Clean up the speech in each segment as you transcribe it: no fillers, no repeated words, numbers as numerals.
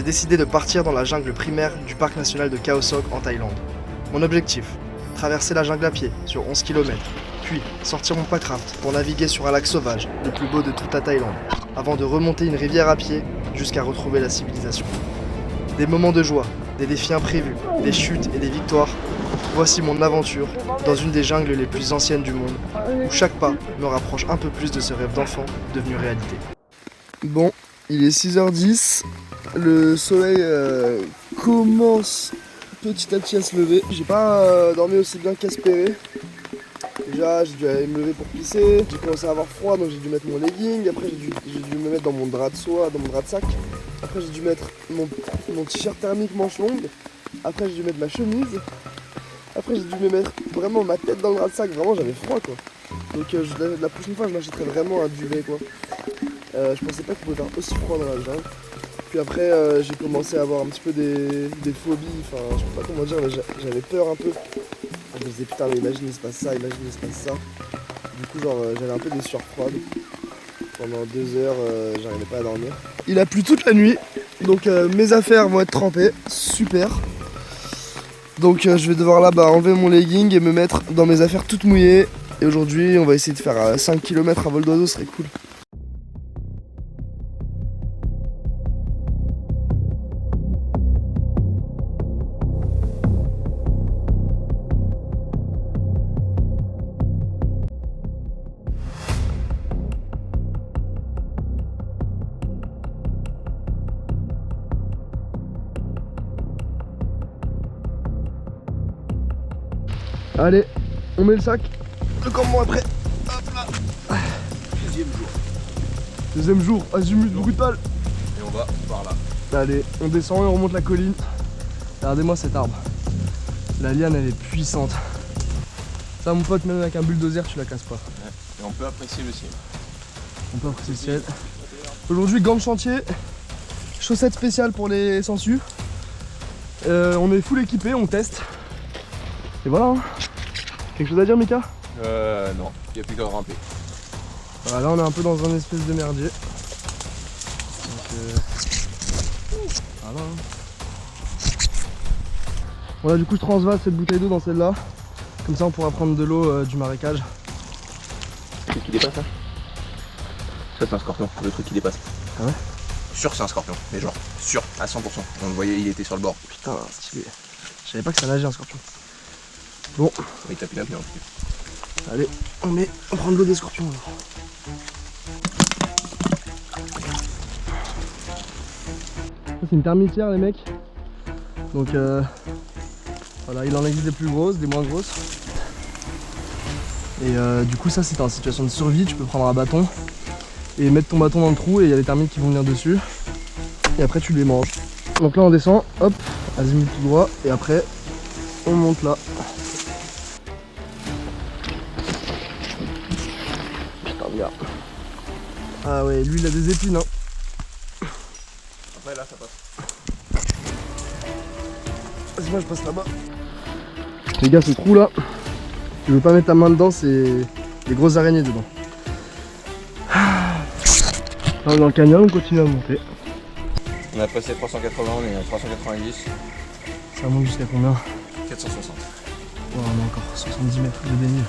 j'ai décidé de partir dans la jungle primaire du parc national de Khao Sok en Thaïlande. Mon objectif, traverser la jungle à pied sur 11 km, puis sortir mon packraft pour naviguer sur un lac sauvage, le plus beau de toute la Thaïlande, avant de remonter une rivière à pied jusqu'à retrouver la civilisation. Des moments de joie, des défis imprévus, des chutes et des victoires, voici mon aventure dans une des jungles les plus anciennes du monde, où chaque pas me rapproche un peu plus de ce rêve d'enfant devenu réalité. Bon, il est 6h10, le soleil commence petit à petit à se lever. J'ai pas dormi aussi bien qu'espéré. Déjà, j'ai dû aller me lever pour pisser, j'ai commencé à avoir froid donc j'ai dû mettre mon legging, après j'ai dû me mettre dans mon drap de soie, dans mon drap de sac. Après j'ai dû mettre mon t-shirt thermique manche longue, après j'ai dû mettre ma chemise, après j'ai dû me mettre vraiment ma tête dans le drap de sac, vraiment j'avais froid quoi. Donc la prochaine fois je m'achèterai vraiment un duvet quoi. Je pensais pas qu'il pouvait faire aussi froid dans la jungle. Puis après j'ai commencé à avoir un petit peu des phobies, enfin je sais pas comment dire, mais j'avais peur un peu. Je me disais putain mais imagine il se passe ça, imagine il se passe ça. Du coup genre j'avais un peu des sueurs froides. Pendant 2 heures j'arrivais pas à dormir. Il a plu toute la nuit, donc mes affaires vont être trempées, super. Donc je vais devoir là-bas enlever mon legging et me mettre dans mes affaires toutes mouillées. Et aujourd'hui on va essayer de faire 5 km à vol d'oiseau, ce serait cool. Allez, on met le sac, le campement après. Hop là. Deuxième jour, azimut brutal. Et on va par là. Allez, on descend et on remonte la colline. Regardez-moi cet arbre. La liane elle est puissante. Ça mon pote, même avec un bulldozer tu la casses pas. Ouais. Et on peut apprécier le ciel. On peut apprécier le ciel. Aujourd'hui gants de chantier, chaussettes spéciales pour les sangsues. On est full équipé, on teste. Et voilà hein. Quelque chose à dire Mika? Non, il n'y a plus qu'à grimper. Voilà, là on est un peu dans un espèce de merdier. Donc voilà. Voilà, du coup je transvase cette bouteille d'eau dans celle-là. Comme ça on pourra prendre de l'eau du marécage. Le truc qui dépasse là? Ça c'est un scorpion, le truc qui dépasse. Ah ouais? Sûr c'est un scorpion, mais genre sûr à 100%. On le voyait, il était sur le bord. Putain, stylé. Je savais pas que ça nageait un scorpion. Bon. Il tapait la pluie en tout. Allez, on prend de l'eau des scorpions alors. Ça c'est une termitière les mecs. Donc voilà, il en existe des plus grosses, des moins grosses. Et du coup ça c'est en situation de survie, tu peux prendre un bâton et mettre ton bâton dans le trou et il y a des termites qui vont venir dessus. Et après tu les manges. Donc là on descend, hop, azimut tout droit et après on monte là. Ah ouais, lui il a des épines hein. Après là ça passe. Vas-y moi je passe là-bas. Les gars, ce trou là, tu veux pas mettre ta main dedans, c'est des grosses araignées dedans. Là on est dans le canyon, on continue à monter. On a passé 380, on est à 390. Ça monte jusqu'à combien? 460. Oh, on a encore 70 mètres de dénivelé.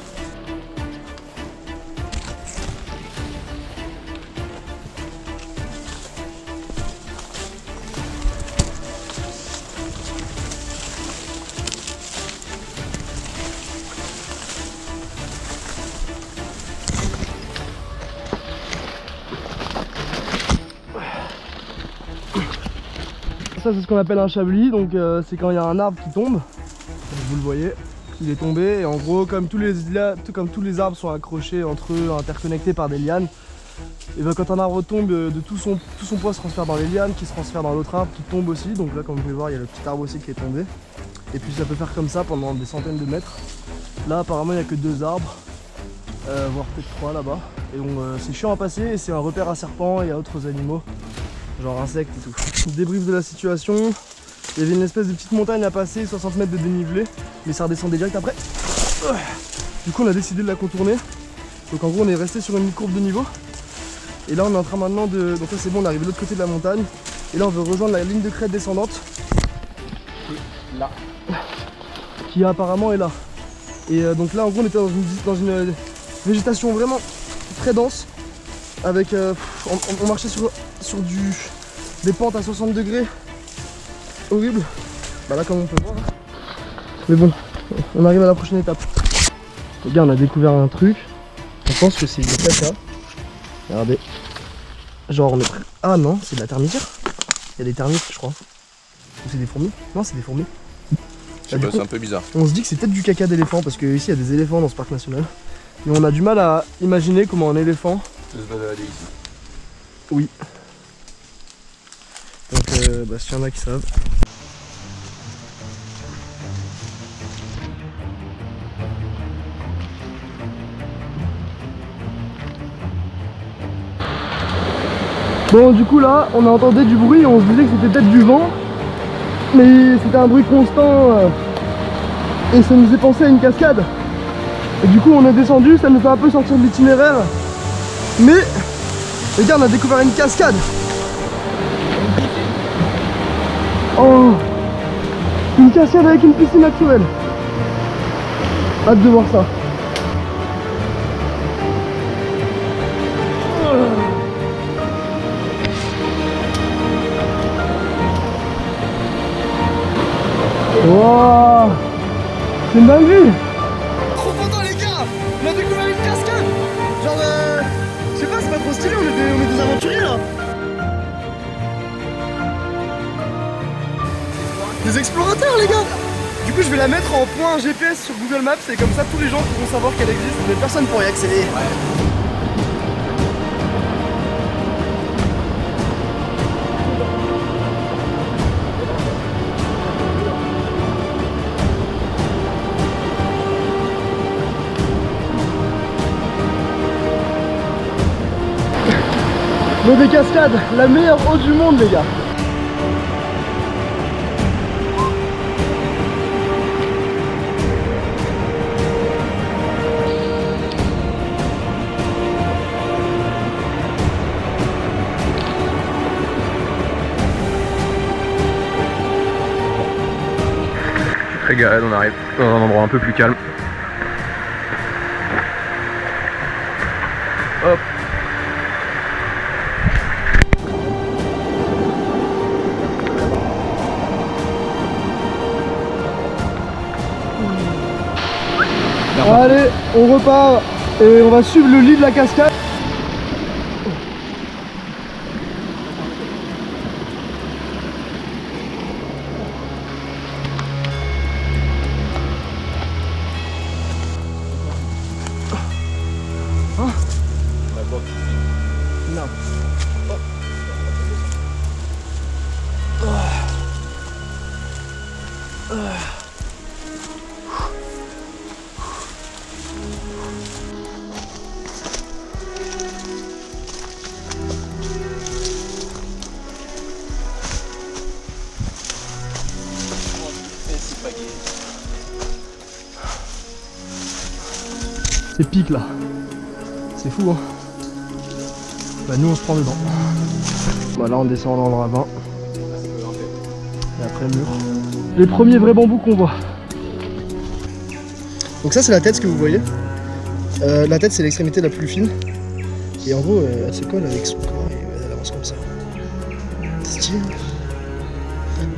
Ça c'est ce qu'on appelle un chablis, donc c'est quand il y a un arbre qui tombe, vous le voyez, il est tombé et en gros comme tous les arbres sont accrochés entre eux, interconnectés par des lianes, et ben quand un arbre tombe, tout son poids se transfère dans les lianes, qui se transfèrent dans l'autre arbre, qui tombe aussi, donc là comme vous pouvez voir il y a le petit arbre aussi qui est tombé, et puis ça peut faire comme ça pendant des centaines de mètres. Là apparemment il n'y a que 2 arbres, voire peut-être 3 là-bas, et donc c'est chiant à passer et c'est un repère à serpents et à autres animaux. Genre insectes et tout. Débrief de la situation. Il y avait une espèce de petite montagne à passer, 60 mètres de dénivelé, mais ça redescendait direct après. Du coup on a décidé de la contourner. Donc en gros on est resté sur une courbe de niveau. Et là on est en train maintenant de... Donc là c'est bon, on est arrivé de l'autre côté de la montagne. Et là on veut rejoindre la ligne de crête descendante. Là. Qui apparemment est là. Et donc là en gros on était dans une végétation vraiment très dense. Avec on marchait sur des pentes à 60 degrés. Horrible. Bah là comme on peut voir. Mais bon, on arrive à la prochaine étape. Les gars, on a découvert un truc. On pense que c'est du caca. Regardez. Genre on est prêt. Ah non, c'est de la termitière. Il y a des termites je crois. Ou c'est des fourmis? Non, c'est des fourmis. Je sais pas, c'est un peu bizarre. On se dit que c'est peut-être du caca d'éléphant parce que ici il y a des éléphants dans ce parc national. Mais on a du mal à imaginer comment un éléphant peut se balader ici. Oui. Donc bah, s'il y en a qui savent. Bon du coup là on a entendu du bruit et on se disait que c'était peut-être du vent. Mais c'était un bruit constant et ça nous fait penser à une cascade. Et du coup on est descendu, ça nous fait un peu sortir de l'itinéraire. Mais les gars on a découvert une cascade. Oh, une cascade avec une piscine naturelle. Hâte de voir ça. Wow, c'est une dinguerie. Trop content les gars, on a découvert une cascade. Genre je sais pas, c'est pas trop stylé, on est des aventuriers là. Des explorateurs les gars. Du coup je vais la mettre en point GPS sur Google Maps et comme ça tous les gens pourront savoir qu'elle existe mais personne pour y accéder. Ouais. L'eau des cascades, la meilleure eau du monde les gars. Très galère, on arrive dans un endroit un peu plus calme. Hop. Allez, on repart et on va suivre le lit de la cascade. Hein? Non. C'est pique là. C'est fou hein. Bah nous on se prend dedans. Bah là on descend dans le ravin. Et après le mur. Les premiers vrais bambous qu'on voit. Donc ça c'est la tête ce que vous voyez. La tête c'est l'extrémité la plus fine. Et en gros elle se colle avec son corps et elle avance comme ça. C'est stylé.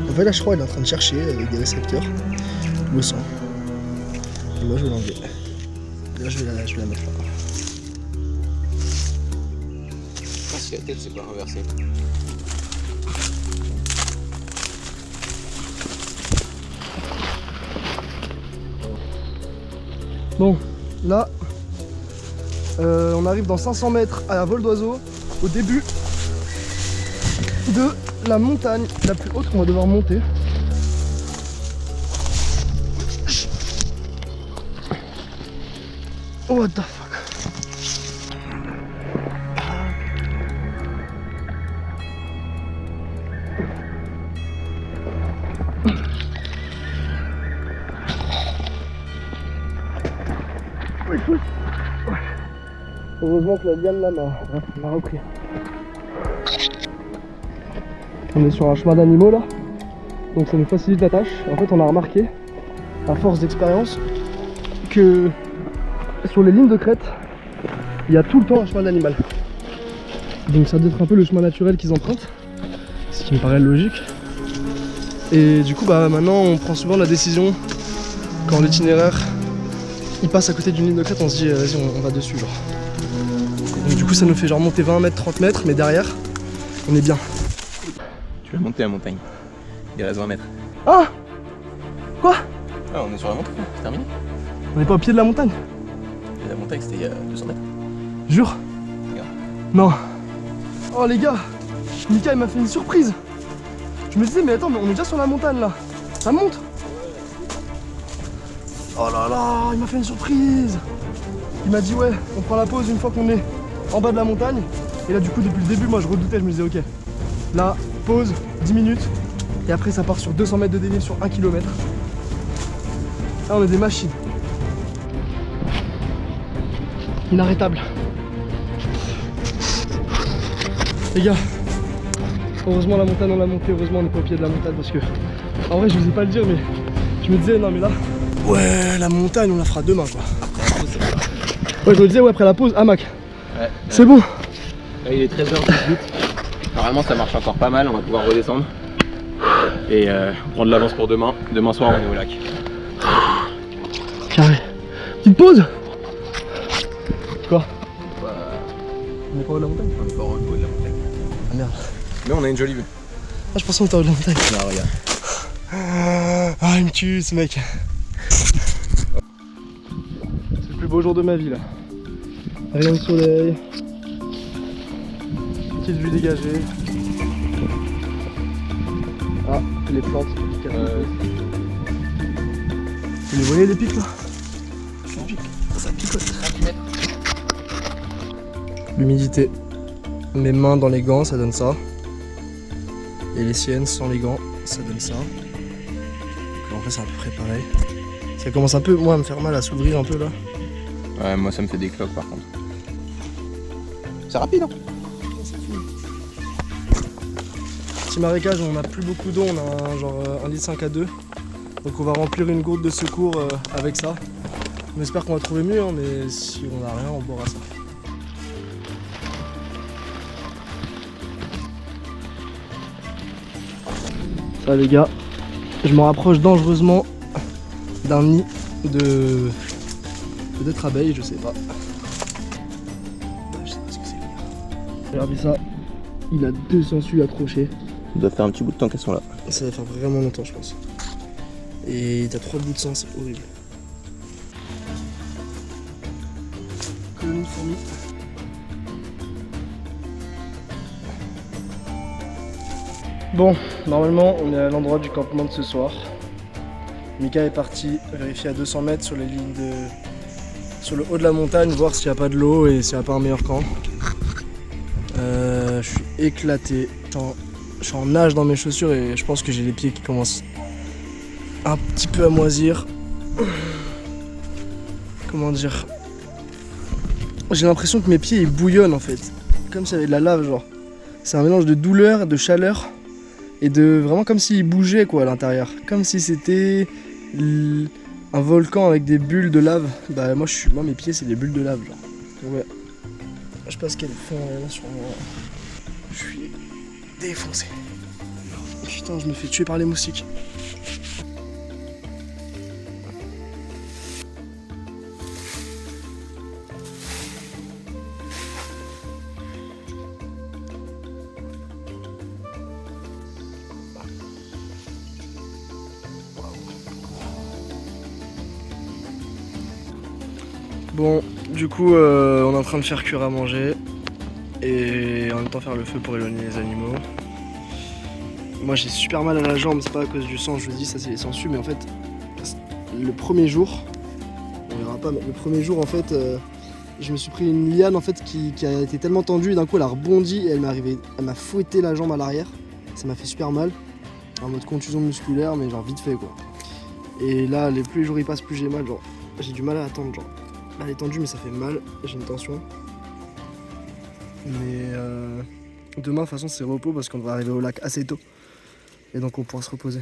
En fait là je crois elle est en train de chercher avec des récepteurs le sang. Et moi je vais l'enlever. Là je vais la mettre là. Je sais pas si la tête c'est pas renversée. Bon, là, on arrive dans 500 mètres à vol d'oiseau, au début de la montagne la plus haute qu'on va devoir monter. What the fuck? Heureusement que la liane là m'a repris. On est sur un chemin d'animaux là, donc ça nous facilite la tâche. En fait on a remarqué, à force d'expérience, que sur les lignes de crête, il y a tout le temps un chemin d'animal. Donc ça doit être un peu le chemin naturel qu'ils empruntent, ce qui me paraît logique. Et du coup bah maintenant on prend souvent la décision, quand l'itinéraire il passe à côté d'une ligne de crête, on se dit vas-y on va dessus genre. Donc du coup ça nous fait genre monter 20 mètres, 30 mètres, mais derrière on est bien. Tu vas monter la montagne. Il reste 20 mètres. Ah, quoi? Ah, on est sur la montagne, c'est terminé. On n'est pas au pied de la montagne? Et la montagne c'était il y a 200 mètres. Jure? Regarde. Non. Oh les gars, Mika il m'a fait une surprise. Je me disais mais attends mais on est déjà sur la montagne là. Ça monte? Oh là là, il m'a fait une surprise. Il m'a dit ouais, on prend la pause une fois qu'on est en bas de la montagne. Et là du coup depuis le début moi je redoutais, je me disais ok. Là, pause, 10 minutes. Et après ça part sur 200 mètres de dénivelé sur 1 km. Là on est des machines. Inarrêtable. Les gars, heureusement la montagne on l'a montée, heureusement on n'est pas au pied de la montagne parce que en vrai je vous ai pas le dire mais je me disais non mais là ouais la montagne on la fera demain quoi. Ouais je me disais ouais après la pause, hamac. Ouais, c'est bon. Là, il est 13h18. Normalement ça marche encore pas mal, on va pouvoir redescendre. Et prendre l'avance pour demain. Demain soir on est au lac. Carré. Petite pause. Quoi? On est pas au haut de la montagne? On est pas au haut de la montagne. Ah merde. Mais on a une jolie vue. Ah je pensais qu'on était au haut de la montagne. Non regarde. Ah il me tue ce mec. C'est le plus beau jour de ma vie là. Rayon de soleil. Petite vue dégagée. Ah, les plantes. Vous les voyez les pics là? Les pics, ça picote. L'humidité. Mes mains dans les gants, ça donne ça. Et les siennes sans les gants, ça donne ça. Donc en fait c'est à peu près pareil. Ça commence un peu, moi, à me faire mal à s'ouvrir un peu là. Ouais, moi ça me fait des cloques par contre. C'est rapide hein? Petit marécage, on n'a plus beaucoup d'eau, on a genre 1,5 litre à 2. Donc on va remplir une gourde de secours avec ça. On espère qu'on va trouver mieux, hein, mais si on n'a rien, on boira ça. Ça les gars, je me rapproche dangereusement d'un nid de peut-être abeilles, je sais pas. Je sais pas ce que c'est les gars. Regardez ça, il a 2 sangsues accrochées. Ça doit faire un petit bout de temps qu'elles sont là. Ça va faire vraiment longtemps je pense. Et t'as 3 bouts de sang, c'est horrible. Colonie de fourmis. Bon, normalement on est à l'endroit du campement de ce soir. Mika est parti vérifier à 200 mètres sur les lignes de... sur le haut de la montagne, voir s'il n'y a pas de l'eau et s'il n'y a pas un meilleur camp. Je suis éclaté. Je suis en nage dans mes chaussures et je pense que j'ai les pieds qui commencent un petit peu à moisir. Comment dire? J'ai l'impression que mes pieds ils bouillonnent en fait. Comme s'il y avait de la lave genre. C'est un mélange de douleur, de chaleur et de vraiment comme s'il bougeait quoi à l'intérieur. Comme si c'était un volcan avec des bulles de lave. Bah moi mes pieds c'est des bulles de lave genre. Ouais. Je sais pas ce qu'elles font là sur moi. Je suis défoncé. Putain, je me fais tuer par les moustiques. Bon, du coup, on est en train de faire cuire à manger et en même temps faire le feu pour éloigner les animaux. Moi j'ai super mal à la jambe, c'est pas à cause du sang, je vous dis ça c'est les sangsues, mais en fait le premier jour, on verra pas, mais le premier jour en fait je me suis pris une liane en fait qui a été tellement tendue et d'un coup elle a rebondi et elle m'a fouetté la jambe à l'arrière, ça m'a fait super mal, en mode contusion musculaire mais genre vite fait quoi. Et là plus les jours ils passent plus j'ai mal, genre j'ai du mal à attendre, genre là elle est tendue mais ça fait mal, j'ai une tension. Mais Demain, de toute façon, c'est repos parce qu'on devrait arriver au lac assez tôt. Et donc, on pourra se reposer.